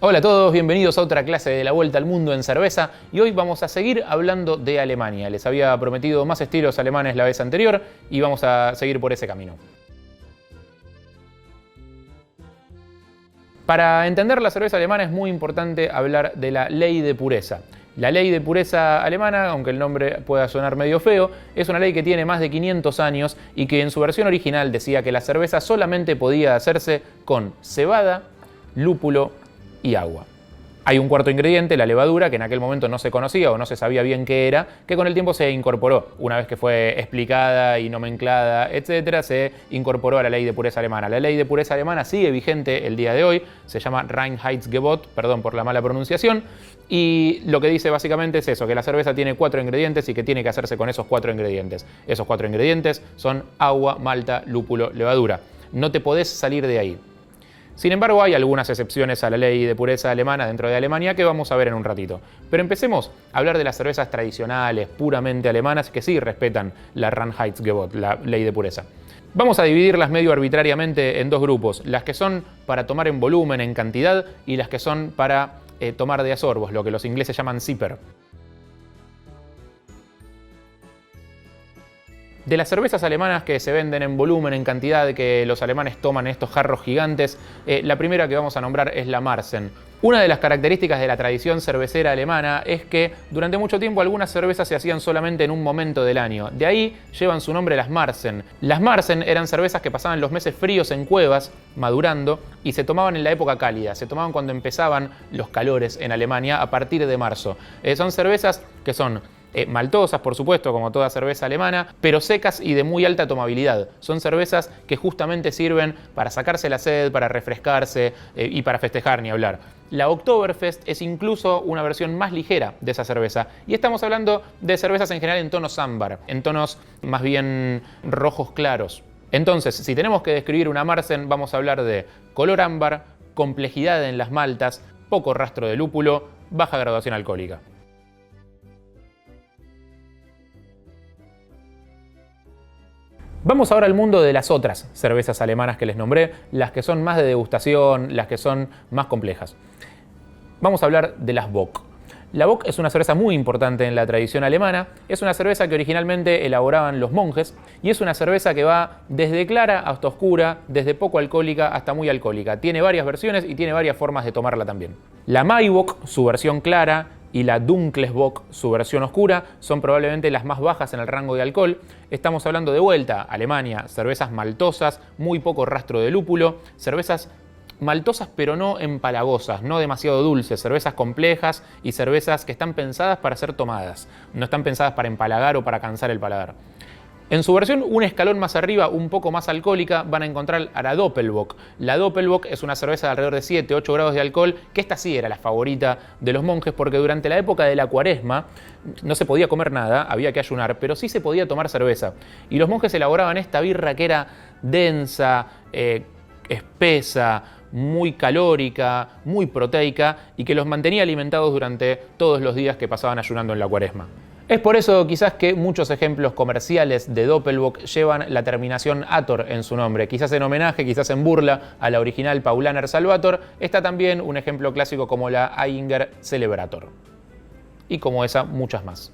Hola a todos, bienvenidos a otra clase de la Vuelta al Mundo en Cerveza y hoy vamos a seguir hablando de Alemania. Les había prometido más estilos alemanes la vez anterior y vamos a seguir por ese camino. Para entender la cerveza alemana es muy importante hablar de la ley de pureza. La ley de pureza alemana, aunque el nombre pueda sonar medio feo, es una ley que tiene más de 500 años y que en su versión original decía que la cerveza solamente podía hacerse con cebada, lúpulo y agua. Hay un cuarto ingrediente, la levadura, que en aquel momento no se conocía o no se sabía bien qué era, que con el tiempo se incorporó. Una vez que fue explicada y nomenclada, etc., se incorporó a la ley de pureza alemana. La ley de pureza alemana sigue vigente el día de hoy, se llama Reinheitsgebot, perdón por la mala pronunciación, y lo que dice básicamente es eso, que la cerveza tiene 4 ingredientes y que tiene que hacerse con esos 4 ingredientes. Esos 4 ingredientes son agua, malta, lúpulo, levadura. No te podés salir de ahí. Sin embargo, hay algunas excepciones a la ley de pureza alemana dentro de Alemania que vamos a ver en un ratito. Pero empecemos a hablar de las cervezas tradicionales, puramente alemanas, que sí respetan la Reinheitsgebot, la ley de pureza. Vamos a dividirlas medio arbitrariamente en dos grupos, las que son para tomar en volumen, en cantidad, y las que son para tomar de a sorbos, lo que los ingleses llaman sipper. De las cervezas alemanas que se venden en volumen, en cantidad, que los alemanes toman en estos jarros gigantes, la primera que vamos a nombrar es la Marzen. Una de las características de la tradición cervecera alemana es que durante mucho tiempo algunas cervezas se hacían solamente en un momento del año. De ahí llevan su nombre las Marzen. Las Marzen eran cervezas que pasaban los meses fríos en cuevas, madurando, y se tomaban en la época cálida. Se tomaban cuando empezaban los calores en Alemania a partir de marzo. Son cervezas que son maltosas, por supuesto, como toda cerveza alemana, pero secas y de muy alta tomabilidad. Son cervezas que justamente sirven para sacarse la sed, para refrescarse y para festejar, ni hablar. La Oktoberfest es incluso una versión más ligera de esa cerveza. Y estamos hablando de cervezas en general en tonos ámbar, en tonos más bien rojos claros. Entonces, si tenemos que describir una Marzen, vamos a hablar de color ámbar, complejidad en las maltas, poco rastro de lúpulo, baja graduación alcohólica. Vamos ahora al mundo de las otras cervezas alemanas que les nombré, las que son más de degustación, las que son más complejas. Vamos a hablar de las Bock. La Bock es una cerveza muy importante en la tradición alemana, es una cerveza que originalmente elaboraban los monjes y es una cerveza que va desde clara hasta oscura, desde poco alcohólica hasta muy alcohólica. Tiene varias versiones y tiene varias formas de tomarla también. La Maibock, su versión clara, y la Dunkles Bock, su versión oscura, son probablemente las más bajas en el rango de alcohol. Estamos hablando de vuelta, Alemania, cervezas maltosas, muy poco rastro de lúpulo, cervezas maltosas pero no empalagosas, no demasiado dulces, cervezas complejas y cervezas que están pensadas para ser tomadas, no están pensadas para empalagar o para cansar el paladar. En su versión un escalón más arriba, un poco más alcohólica, van a encontrar a la Doppelbock. La Doppelbock es una cerveza de alrededor de 7-8 grados de alcohol, que esta sí era la favorita de los monjes porque durante la época de la Cuaresma no se podía comer nada, había que ayunar, pero sí se podía tomar cerveza. Y los monjes elaboraban esta birra que era densa, espesa, muy calórica, muy proteica y que los mantenía alimentados durante todos los días que pasaban ayunando en la Cuaresma. Es por eso quizás que muchos ejemplos comerciales de Doppelbock llevan la terminación Ator en su nombre. Quizás en homenaje, quizás en burla a la original Paulaner Salvator. Está también un ejemplo clásico como la Ayinger Celebrator. Y como esa, muchas más.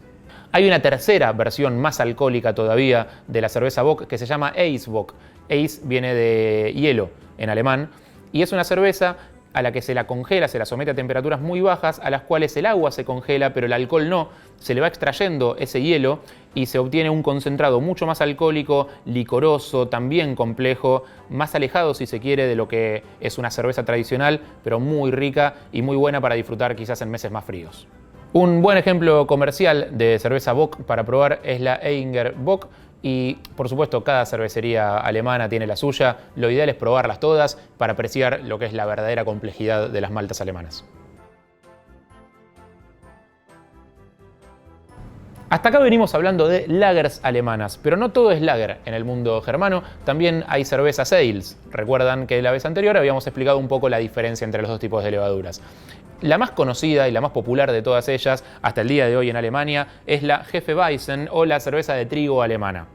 Hay una tercera versión más alcohólica todavía de la cerveza Bock que se llama Eisbock. Eis viene de hielo en alemán y es una cerveza a la que se la congela, se la somete a temperaturas muy bajas, a las cuales el agua se congela, pero el alcohol no. Se le va extrayendo ese hielo y se obtiene un concentrado mucho más alcohólico, licoroso, también complejo, más alejado, si se quiere, de lo que es una cerveza tradicional, pero muy rica y muy buena para disfrutar quizás en meses más fríos. Un buen ejemplo comercial de cerveza Bock para probar es la Ayinger Bock. Y por supuesto cada cervecería alemana tiene la suya, lo ideal es probarlas todas para apreciar lo que es la verdadera complejidad de las maltas alemanas. Hasta acá venimos hablando de lagers alemanas, pero no todo es lager en el mundo germano, también hay cervezas ales. Recuerdan que la vez anterior habíamos explicado un poco la diferencia entre los dos tipos de levaduras. La más conocida y la más popular de todas ellas, hasta el día de hoy en Alemania, es la Hefeweizen o la cerveza de trigo alemana.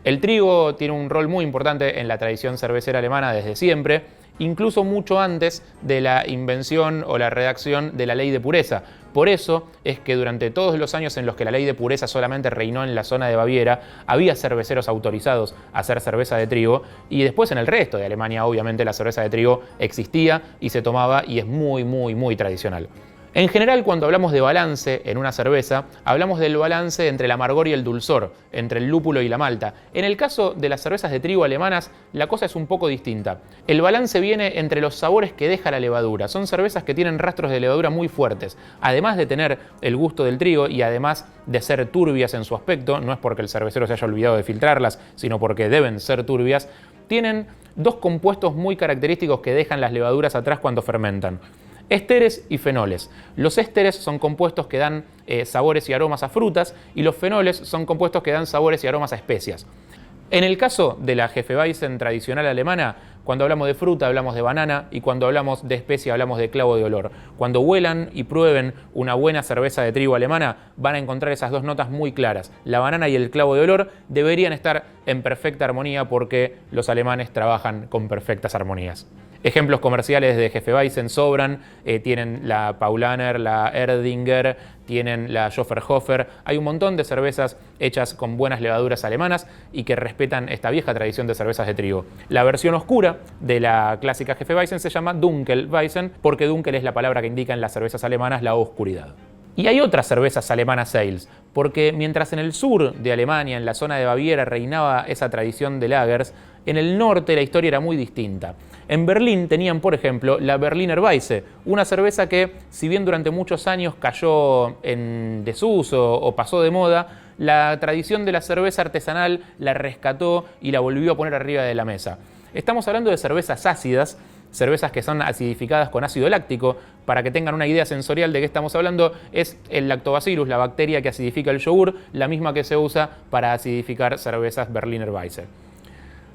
El trigo tiene un rol muy importante en la tradición cervecera alemana desde siempre incluso mucho antes de la invención o la redacción de la ley de pureza. Por eso es que durante todos los años en los que la ley de pureza solamente reinó en la zona de Baviera, había cerveceros autorizados a hacer cerveza de trigo, y después en el resto de Alemania obviamente la cerveza de trigo existía y se tomaba y es muy tradicional. En general, cuando hablamos de balance en una cerveza, hablamos del balance entre el amargor y el dulzor, entre el lúpulo y la malta. En el caso de las cervezas de trigo alemanas, la cosa es un poco distinta. El balance viene entre los sabores que deja la levadura. Son cervezas que tienen rastros de levadura muy fuertes. Además de tener el gusto del trigo y además de ser turbias en su aspecto, no es porque el cervecero se haya olvidado de filtrarlas, sino porque deben ser turbias, tienen dos compuestos muy característicos que dejan las levaduras atrás cuando fermentan: ésteres y fenoles. Los ésteres son compuestos que dan sabores y aromas a frutas, y los fenoles son compuestos que dan sabores y aromas a especias. En el caso de la Hefeweizen tradicional alemana, cuando hablamos de fruta hablamos de banana, y cuando hablamos de especia hablamos de clavo de olor. Cuando huelan y prueben una buena cerveza de trigo alemana, van a encontrar esas dos notas muy claras. La banana y el clavo de olor deberían estar en perfecta armonía porque los alemanes trabajan con perfectas armonías. Ejemplos comerciales de Hefeweizen sobran, tienen la Paulaner, la Erdinger, tienen la Schofferhofer. Hay un montón de cervezas hechas con buenas levaduras alemanas y que respetan esta vieja tradición de cervezas de trigo. La versión oscura de la clásica Hefeweizen se llama Dunkelweizen, porque Dunkel es la palabra que indica en las cervezas alemanas la oscuridad. Y hay otras cervezas alemanas ales, porque mientras en el sur de Alemania, en la zona de Baviera, reinaba esa tradición de lagers, en el norte la historia era muy distinta. En Berlín tenían, por ejemplo, la Berliner Weisse, una cerveza que, si bien durante muchos años cayó en desuso o pasó de moda, la tradición de la cerveza artesanal la rescató y la volvió a poner arriba de la mesa. Estamos hablando de cervezas ácidas, cervezas que son acidificadas con ácido láctico. Para que tengan una idea sensorial de qué estamos hablando, es el lactobacillus, la bacteria que acidifica el yogur, la misma que se usa para acidificar cervezas Berliner Weisse.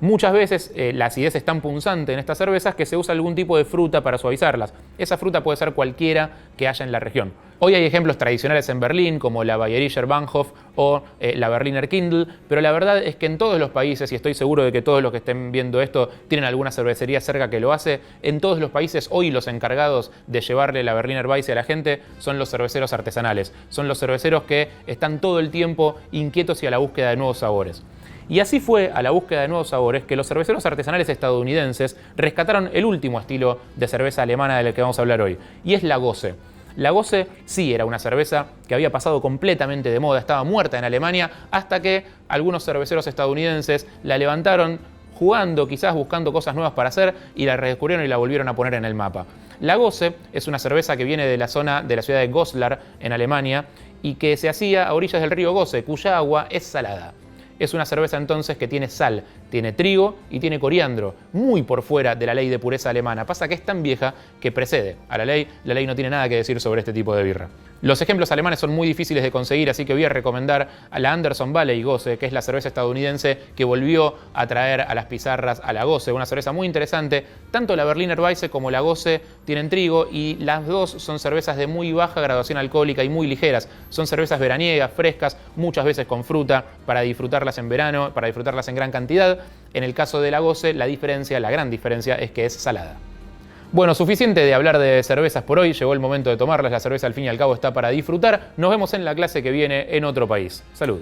Muchas veces la acidez es tan punzante en estas cervezas que se usa algún tipo de fruta para suavizarlas. Esa fruta puede ser cualquiera que haya en la región. Hoy hay ejemplos tradicionales en Berlín como la Bayerischer Bahnhof o la Berliner Kindl, pero la verdad es que en todos los países, y estoy seguro de que todos los que estén viendo esto tienen alguna cervecería cerca que lo hace, en todos los países hoy los encargados de llevarle la Berliner Weisse a la gente son los cerveceros artesanales. Son los cerveceros que están todo el tiempo inquietos y a la búsqueda de nuevos sabores. Y así fue a la búsqueda de nuevos sabores que los cerveceros artesanales estadounidenses rescataron el último estilo de cerveza alemana del que vamos a hablar hoy, y es la Gose. La Gose sí era una cerveza que había pasado completamente de moda, estaba muerta en Alemania, hasta que algunos cerveceros estadounidenses la levantaron jugando, quizás buscando cosas nuevas para hacer, y la redescubrieron y la volvieron a poner en el mapa. La Gose es una cerveza que viene de la zona de la ciudad de Goslar, en Alemania, y que se hacía a orillas del río Gose, cuya agua es salada. Es una cerveza entonces que tiene sal, tiene trigo y tiene coriandro, muy por fuera de la ley de pureza alemana. Pasa que es tan vieja que precede a la ley no tiene nada que decir sobre este tipo de birra. Los ejemplos alemanes son muy difíciles de conseguir, así que voy a recomendar a la Anderson Valley Gose, que es la cerveza estadounidense que volvió a traer a las pizarras a la Gose, una cerveza muy interesante. Tanto la Berliner Weisse como la Gose tienen trigo y las dos son cervezas de muy baja graduación alcohólica y muy ligeras. Son cervezas veraniegas, frescas, muchas veces con fruta, para disfrutarlas en verano, para disfrutarlas en gran cantidad. En el caso de la Gose, la gran diferencia es que es salada. Bueno, suficiente de hablar de cervezas por hoy, llegó el momento de tomarlas, la cerveza al fin y al cabo está para disfrutar. Nos vemos en la clase que viene en otro país. Salud.